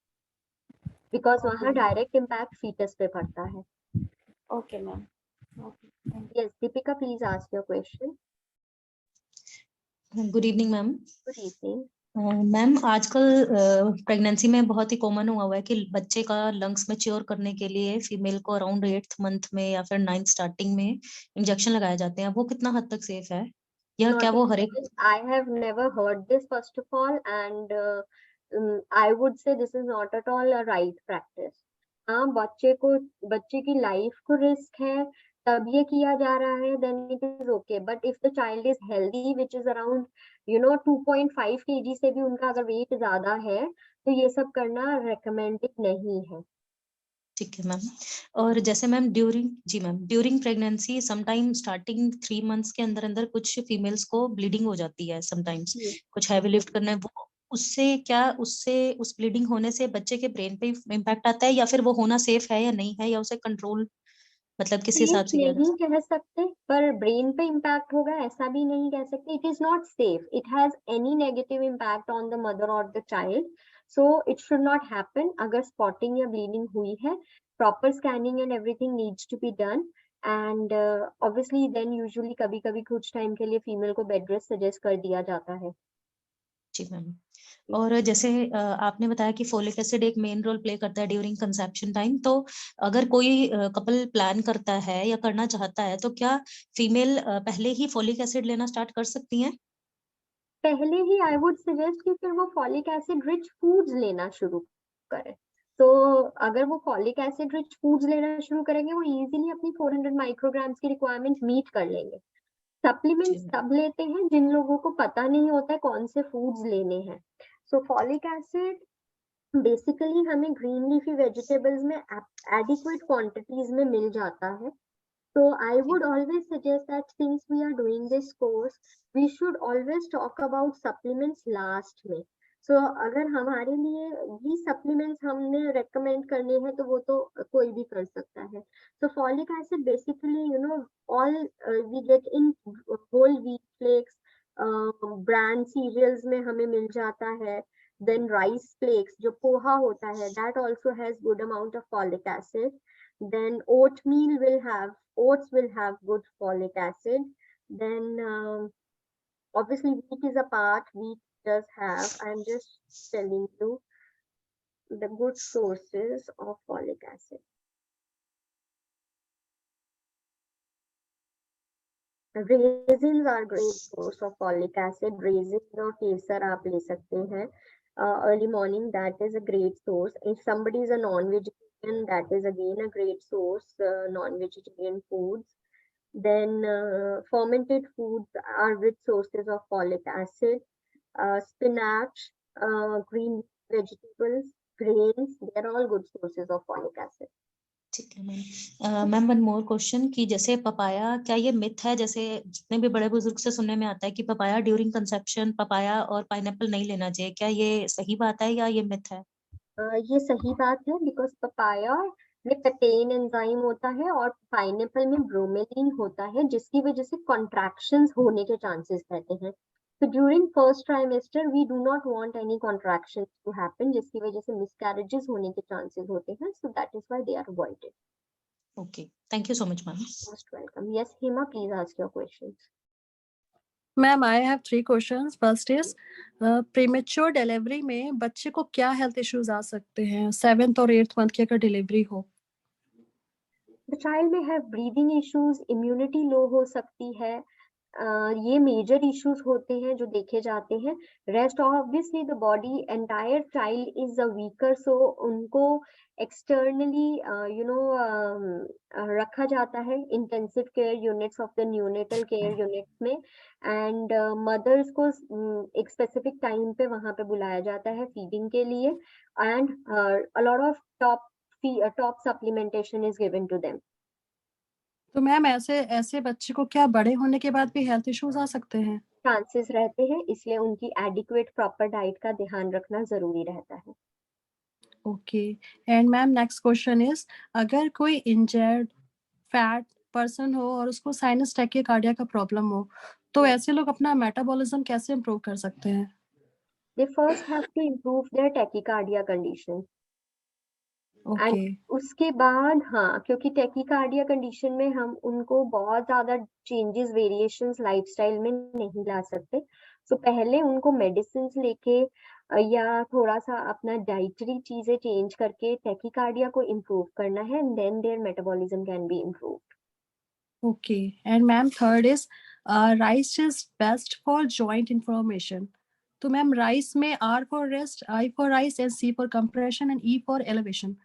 because वहाँ डायरेक्ट इम्पैक्ट फीटस पे पड़ता है। Okay ma'am. Yes, Deepika, please ask your question. Good evening ma'am. Good evening. Ma'am, आजकल प्रेगनेंसी में बहुत ही कॉमन हुआ है कि बच्चे का लंग्स मैच्योर करने के लिए फीमेल को अराउंड 8th मंथ में या फिर 9th स्टार्टिंग में इंजेक्शन लगाए जाते हैं। वो कितना हद तक सेफ है? या क्या वो हर एक? I have never heard this first of all, and I would say this is not at all a right practice. हाँ, बच्चे की लाइफ को रिस्क है तब ये किया जा रहा है, then it is okay. But if the child is healthy, which is around 2.5 kg से भी उनका अगर वेट ज्यादा है, तो ये सब करना recommended नहीं है। ठीक है मैम। और जैसे ma'am during pregnancy sometime starting 3 months के अंदर अंदर कुछ फीमेल्स को ब्लीडिंग हो जाती है समटाइम्स, कुछ हैवी लिफ्ट करना है, वो उससे उस ब्लीडिंग होने से बच्चे के ब्रेन पे इम्पैक्ट आता है, या फिर वो होना सेफ है या नहीं है, या उसे कंट्रोल मतलब किस हिसाब से किया नहीं कह सकते, पर ब्रेन पे इम्पैक्ट होगा ऐसा भी नहीं कह सकते। It is not safe, it has any negative impact on the mother or the child, so it should not happen. अगर स्पॉटिंग या ब्लीडिंग हुई है, proper scanning and everything needs to be done, and obviously then usually कभी कभी कुछ time के लिए female को बेड रेस्ट सजेस्ट कर दिया जाता है। जी मैम। और जैसे आपने बताया कि फोलिक एसिड एक मेन रोल प्ले करता है ड्यूरिंग कंसेप्शन टाइम, तो अगर कोई कपल प्लान करता है या करना चाहता है तो क्या फीमेल पहले ही फोलिक एसिड लेना स्टार्ट कर सकती हैं? पहले ही आई वुड सजेस्ट कि फिर वो फॉलिक एसिड रिच फूड्स लेना शुरू करें। तो अगर वो फॉलिक एसिड रिच फूड्स लेना शुरू करेंगे, वो इजीली अपनी 400 माइक्रोग्राम्स की रिक्वायरमेंट मीट कर लेंगे। सप्लीमेंट्स तब लेते हैं जिन लोगों को पता नहीं होता है कौन से फूड्स लेने हैं। सो फॉलिक एसिड बेसिकली हमें ग्रीन लीफी वेजिटेबल्स में एडिक्वेट क्वांटिटीज में मिल जाता है। So I would always suggest that since we are doing this course, we should always talk about supplements last में। So अगर हमारे लिए ये supplements हमने recommend करने हैं तो वो तो कोई भी कर सकता है। So folic acid basically all we get in whole wheat flakes, brand cereals में हमें मिल जाता है। Then rice flakes जो पोहा होता है, that also has good amount of folic acid। Then oats will have good folic acid. Then obviously wheat is a part, wheat does have, I'm just telling you the good sources of folic acid. Raisins are great source of folic acid. Raisins or kesar आप ले सकते हैं early morning, that is a great source. If somebody is a non-vegetarian, that is again a great source, non-vegetarian foods. Then fermented foods are rich sources of folic acid. Spinach, green vegetables, grains, they are all good sources of folic acid. ठीक है ma'am. Ma'am one more question कि जैसे papaya, क्या ये myth है, जैसे जितने भी बड़े बुजुर्ग से सुनने में आता है कि पपाया ड्यूरिंग कंसेप्शन पपाया और पाइनएप्पल नहीं लेना चाहिए, क्या ये सही बात है या ये मिथ है? ये सही बात है, बिकॉज पपाया में पेपेन एंजाइम होता है और पाइनएप्पल में ब्रोमेलिन होता है, जिसकी वजह से कॉन्ट्रैक्शंस होने के चांसेस रहते हैं। So during first trimester we do not want any contractions to happen, जिसकी वजह से miscarriages होने के chances होते हैं, so that is why they are avoided. Okay, thank you so much ma'am. Most welcome. Yes Hema, please ask your questions. Ma'am I have 3 questions. First is premature delivery में बच्चे को क्या health issues आ सकते हैं 7th और 8th month की अगर delivery हो? The child may have breathing issues, immunity low हो सकती है, ये मेजर इश्यूज होते हैं जो देखे जाते हैं। Rest obviously the body entire child is a weaker, so उनको एक्सटर्नली रखा जाता है intensive care units of the neonatal care units में, एंड मदर्स को एक स्पेसिफिक टाइम पे वहां पे बुलाया जाता है फीडिंग के लिए, and a lot of top supplementation is given to them. तो मैम ऐसे बच्चे को क्या बड़े होने के बाद भी हेल्थ इश्यूज आ सकते हैं? चांसेस रहते हैं, इसलिए उनकी एडिक्वेट प्रॉपर डाइट का ध्यान रखना जरूरी रहता है। Okay, and ma'am next question is, अगर कोई इंजर्ड फैट पर्सन हो और उसको साइनस टैकीकार्डिया का प्रॉब्लम हो, तो ऐसे लोग अपना मेटाबॉलिज्म कैसे इम्प्रूव कर सकते हैं? They first have to improve their tachycardia condition. Okay, उसके बाद हाँ, क्योंकि टैकीकार्डिया कंडीशन में हम उनको बहुत ज्यादा चेंजेस वेरिएशंस लाइफस्टाइल में नहीं ला सकते। सो पहले उनको मेडिसिन लेके या थोड़ा सा अपना डाइटरी चीजें चेंज करके टैकीकार्डिया को इम्प्रूव करना है, and then their metabolism can be improved. Okay, and ma'am third is, rice is best for joint information. तो मैम राइस में R for rest, I for rice and C for compression and E for elevation.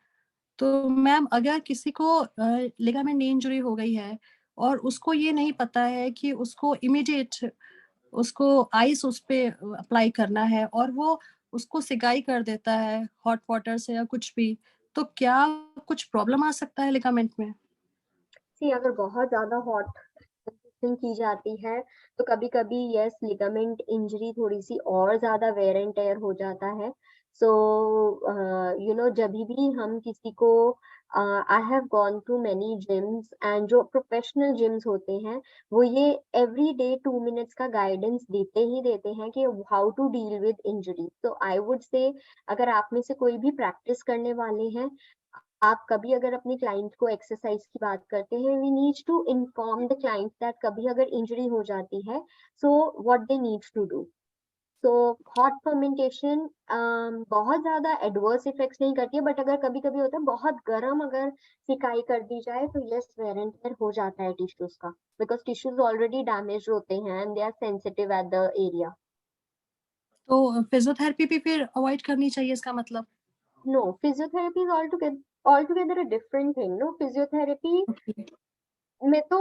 तो ma'am अगर किसी को ligament knee injury हो गई है और उसको ये नहीं पता है कि उसको इमीडिएट उसको आइस उस पे अप्लाई करना है और वो उसको सिकाई कर देता है हॉट वाटर से या कुछ भी, तो क्या कुछ प्रॉब्लम आ सकता है लिगामेंट में? अगर बहुत ज्यादा हॉट की जाती है तो कभी कभी यस लिगामेंट इंजरी थोड़ी सी और ज्यादा वेयर एंड टेयर हो जाता है। सो जब भी हम किसी को I have gone to many gyms, and जो प्रोफेशनल जिम्स होते हैं वो ये एवरी डे 2 मिनट्स का गाइडेंस देते ही देते हैं कि how to deal with injury. तो आई वुड से अगर आप में से कोई भी प्रैक्टिस करने वाले हैं, आप कभी अगर अपने क्लाइंट को एक्सरसाइज की बात करते हैं, we need to inform the client that कभी अगर इंजरी हो जाती है so what they need to do. So hot fermentation बहुत ज्यादा एडवर्स इफेक्ट्स नहीं करती है, बट अगर कभी कभी होता है बहुत गर्म अगर सिकाई कर दी जाए तो यस वेयर एंड टेयर हो जाता है टिश्यूज का, बिकॉज टिश्यूज ऑलरेडी डैमेज होते हैं and they are sensitive at the area. तो फिजियोथेरेपी भी फिर अवॉइड करनी चाहिए इसका मतलब? No, physiotherapy is altogether a different thing. No, physiotherapy में तो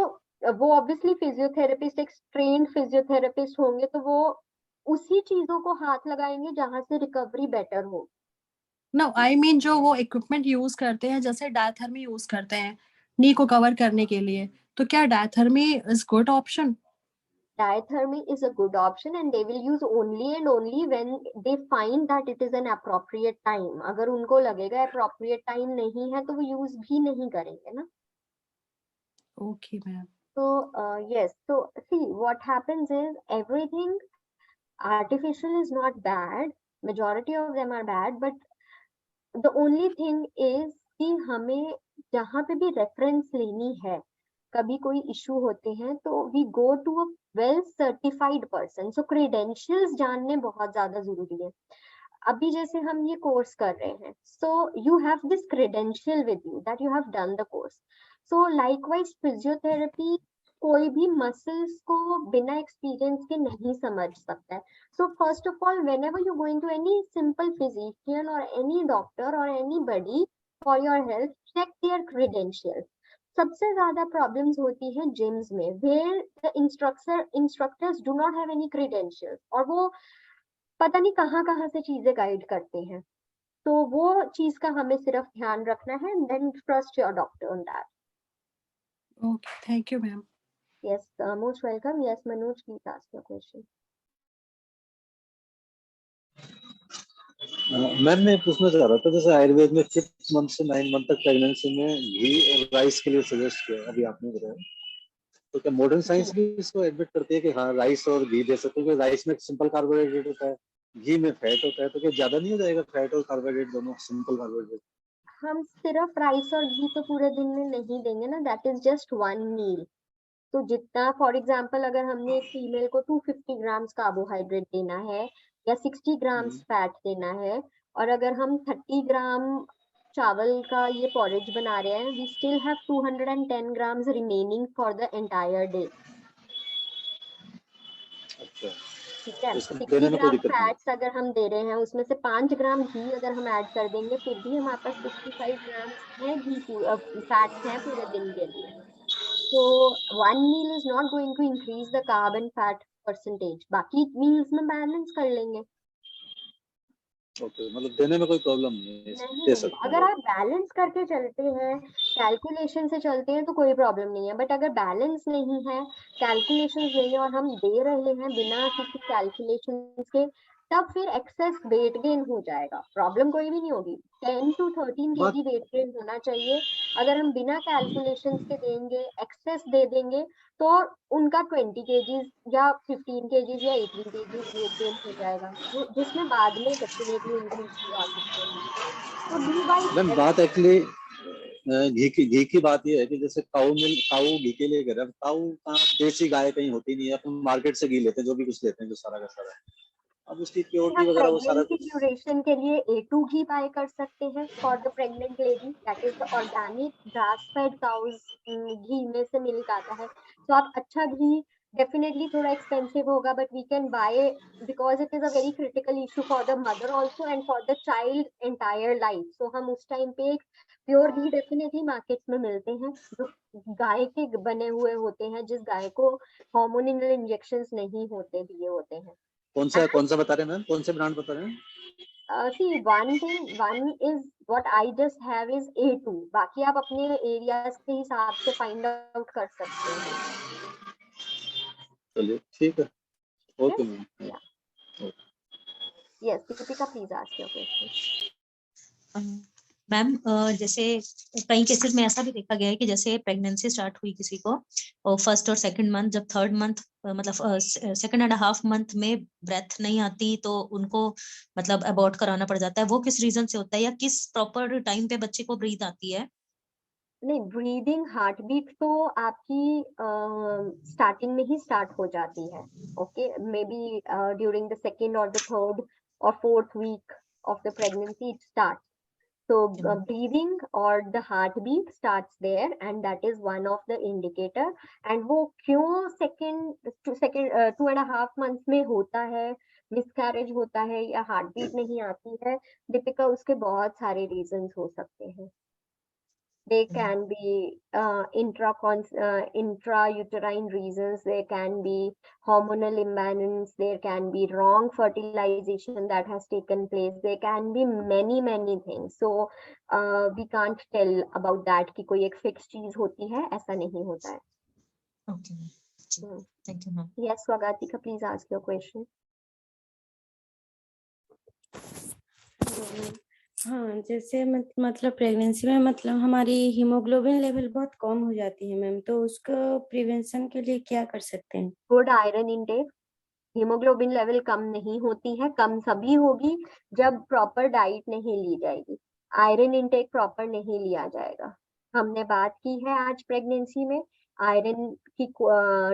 वो ऑब्वियसली फिजियोथेरेपिस्ट एक ट्रेन्ड फिजियोथेरेपिस्ट होंगे, तो वो उसी चीजों को हाथ लगाएंगे जहां से रिकवरी बेटर हो। नो आई मीन जो वो इक्विपमेंट यूज करते हैं, जैसे डायथर्मी यूज करते हैं नी को कवर करने के लिए, तो क्या diathermy is good option? Diathermy is a good option and they will use only and only when they find that it is an appropriate time. अगर उनको लगेगा appropriate time नहीं है तो वो use भी नहीं करेंगे ना। Okay ma'am. So yes, so see what happens is everything artificial is not bad, majority of them are bad, but the only thing is कि हमें जहाँ पे भी रेफरेंस लेनी है, कभी कोई इशू होते हैं तो we go to a well certified person. So credentials जानने बहुत ज्यादा जरूरी है। अभी जैसे हम ये कोर्स कर रहे हैं, so you have this credential with you that you have done the course. So likewise physiotherapy कोई भी मसल्स को बिना एक्सपीरियंस के नहीं समझ सकता है। So first of all, whenever you're going to any simple physician or any doctor or anybody for your health, check their credentials. सबसे ज्यादा प्रॉब्लम्स होती है जिम्स में, where the instructors do not have any credentials, और वो पता नहीं कहाँ से चीजें गाइड करते हैं। तो वो चीज का हमें सिर्फ ध्यान रखना है, then trust your doctor on that. Okay, thank you ma'am. Yes, most welcome. Yes, Manoj, please ask your question. Ma'am मैं पूछना चाह रहा था, जैसे आयुर्वेद में 5 मंथ से 9 मंथ तक प्रेगनेंसी में घी और राइस के लिए सजेस्ट किया, अभी आपने बताया, तो क्या मॉडर्न साइंस भी इसको एडमिट करती है कि हाँ राइस और घी दे सकते हैं? राइस में सिंपल कार्बोहाइड्रेट होता है, घी में फैट होता है, तो क्या ज्यादा नहीं हो जाएगा फैट और कार्बोहाइड्रेट दोनों, सिंपल कार्बोहाइड्रेट? हम सिर्फ राइस और घी तो पूरे दिन में नहीं देंगे ना, that is just one meal. तो जितना फॉर एग्जांपल अगर हमने एक फीमेल को 250 ग्राम्स कार्बोहाइड्रेट देना है या 60 ग्राम्स फैट देना है, और अगर हम 30 ग्राम चावल का ये पॉरेज बना रहे हैं, we still have 210 grams remaining for the entire day. अच्छा, ठीक है, तो इसको 60 देने में कोई ग्राम दिक्कत नहीं? फैट्स अगर हम दे रहे हैं, उसमें से 5 ग्राम घी अगर हम ऐड कर देंगे, फिर भी हमारे पास 65 ग्राम्स है घी, फैट्स हैं पूरे दिन के लिए। So one meal is not going to increase the carb and fat percentage. बाकी meals में बैलेंस कर लेंगे। ओके, मतलब देने में कोई प्रॉब्लम नहीं है, नहीं दे सकते हैं अगर लोग? आप बैलेंस करके चलते हैं, कैलकुलेशन से चलते हैं, तो कोई प्रॉब्लम नहीं है। बट अगर बैलेंस नहीं है, कैलकुलेशंस नहीं है और हम दे रहे हैं बिना किसी कैलकुलेशंस के, तब फिर एक्सेस वेट गेन हो जाएगा। प्रॉब्लम कोई भी नहीं होगी, 10 to 13 बात kg वेट गेन होना चाहिए। अगर हम बिना कैलकुलेशंस के देंगे, एक्सेस दे देंगे, तो उनका 20 kg या 15 kg या 18 kg वेट गेन हो जाएगा, जिसमें बाद में डेफिनेटली उनको इश्यू आ सकते हैं। तो बी वाइज। मैम बात एक्चुअली घी की बात ये है कि जैसे काऊ घी के लिए कह रहे हैं, काऊ कहाँ, देसी गाय कहीं होती नहीं है, अपन मार्केट से घी लेते हैं, जो भी कुछ लेते हैं, जो सारा का सारा, अब उसकी प्योरिटी हम वगैरह वो सारा प्रेगनेंसी कुछ। ड्यूरेशन के लिए A2 घी बाय कर सकते हैं for the pregnant lady, that is the organic grass fed cows ghee में से मिल्क आता है। तो आप अच्छा घी, डेफिनेटली थोड़ा एक्सपेंसिव होगा, but we can buy because it is a very critical issue for the mother also and for the child entire life. So हम उस टाइम पे एक प्योर घी डेफिनेटली मार्केट्स में मिलते हैं, जो गाय के बने हुए होते हैं, जिस गाय को हार्मोनल इंजेक्शंस नहीं होते दिए होते हैं। कौन सा बता रहे हैं मैम, कौन से ब्रांड बता रहे हैं? See, one is what I just have is A2, बाकी आप अपने एरियाज के हिसाब से फाइंड आउट कर सकते हैं। चलिए ठीक है, okay ma'am. Yes, Deepika, please ask your question. Ma'am जैसे कई केसेस में ऐसा भी देखा गया है कि जैसे प्रेगनेंसी स्टार्ट हुई किसी को, और फर्स्ट और सेकंड मंथ, जब थर्ड मंथ मतलब सेकंड एंड हाफ मंथ में ब्रेथ नहीं आती, तो उनको मतलब अबॉर्ट कराना पड़ जाता है। वो किस रीजन से होता है, या किस प्रॉपर टाइम पे बच्चे को ब्रीथ आती है? नहीं, ब्रीदिंग हार्ट बीट तो आपकी स्टार्टिंग में ही स्टार्ट हो जाती है। Okay, maybe during the second or the third or fourth week of the pregnancy it start. So breathing or the heartbeat starts there, and that is one of the indicator. And वो क्यों second 2.5 months में होता है, miscarriage होता है या heart beat नहीं आती है, दीपिका, उसके बहुत सारे रीजंस हो सकते हैं. They can be intrauterine reasons, there can be hormonal imbalance, there can be wrong fertilization that has taken place, there can be many things. So we can't tell about that कि कोई एक fixed चीज होती है, ऐसा नहीं होता है. Okay. Thank you, ma'am. Yes, Swagatika, please ask your question. हाँ, जैसे मतलब प्रेगनेंसी में मतलब हमारी हीमोग्लोबिन लेवल बहुत कम हो जाती है मैम, तो उसको प्रिवेंशन के लिए क्या कर सकते हैं? Good iron intake. Haemoglobin level कम नहीं होती है, कम सभी होगी जब प्रॉपर डाइट नहीं ली जाएगी. आयरन इनटेक प्रॉपर नहीं लिया जाएगा. हमने बात की है आज प्रेगनेंसी में आयरन की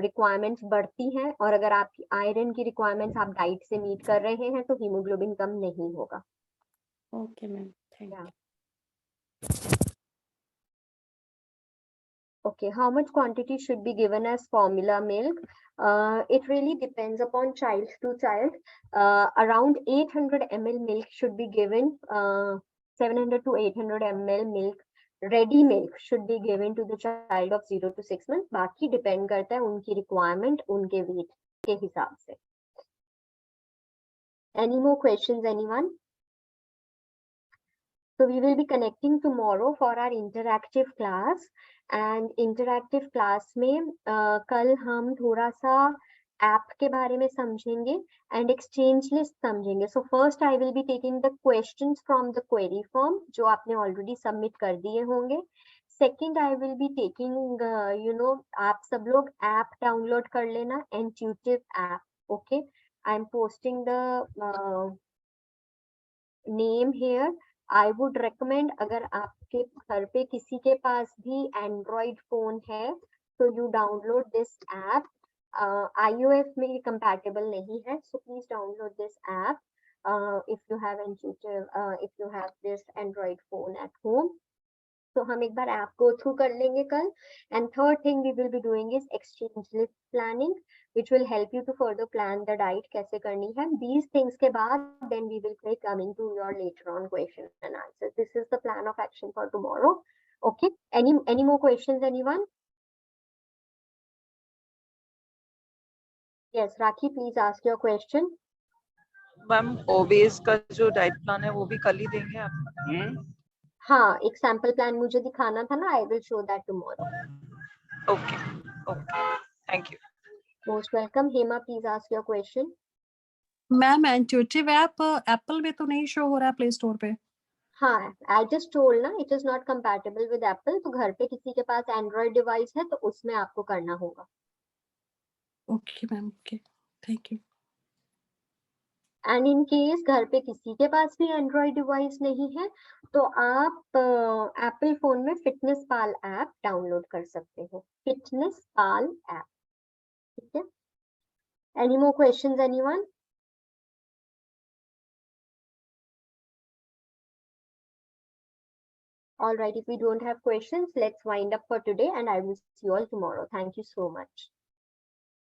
रिक्वायरमेंट्स बढ़ती हैं, और अगर आपकी आयरन की रिक्वायरमेंट्स आप डाइट से मीट कर रहे हैं तो हीमोग्लोबिन कम नहीं होगा. Okay ma'am, thank you. Okay, how much quantity should be given as formula milk? It really depends upon child to child. Around 800 ml milk should be given. 700 to 800 ml milk, ready milk should be given to the child of 0 to 6 months. बाकी depend करता है उनकी requirement, उनके weight के हिसाब से. Any more questions, anyone? So we will be connecting tomorrow for our interactive class. And interactive class में कल हम थोड़ा सा ऐप के बारे में समझेंगे and exchange list समझेंगे. So first I will be taking the questions from the query form जो आपने already submit कर दिए होंगे. Second I will be taking आप सब लोग app download कर लेना, Intuitive app. Okay, I am posting the name here. I would recommend अगर आपके घर पे किसी के पास भी Android phone है तो you download this app. iOS में compatible नहीं है, so please download this app if you have Intuitive, if you have this Android phone at home. तो हम एक बार ऐप go through कर लेंगे कल. And third thing we will be doing is exchange list planning, which will help you to further plan the diet कैसे करनी है. These things के बाद then we will be coming to your later on question and answers. This is the plan of action for tomorrow. Okay, any more questions, anyone? Yes, Rakhi, please ask your question. Ma'am obese का जो diet plan है वो भी कल ही देंगे आप? हाँ, एक सैंपल प्लान मुझे दिखाना था ना. I will show that tomorrow. Okay, thank you. Most welcome. Hema, please ask your question. Ma'am intuitive app Apple में तो नहीं शो हो रहा है प्ले स्टोर पे. हाँ, I just told ना, it is not compatible with Apple. तो घर पे किसी के पास Android डिवाइस है तो उसमें आपको करना होगा. Okay ma'am, okay, thank you. And in case घर पे किसी के पास भी एंड्रॉइड डिवाइस नहीं है तो आप एप्पल फोन में फिटनेस पाल ऐप डाउनलोड कर सकते हो. फिटनेस पाल ऐप. ठीक है. Any more questions, anyone? All right, if we don't have questions, let's wind up for today and I will see you all tomorrow. Thank you so much.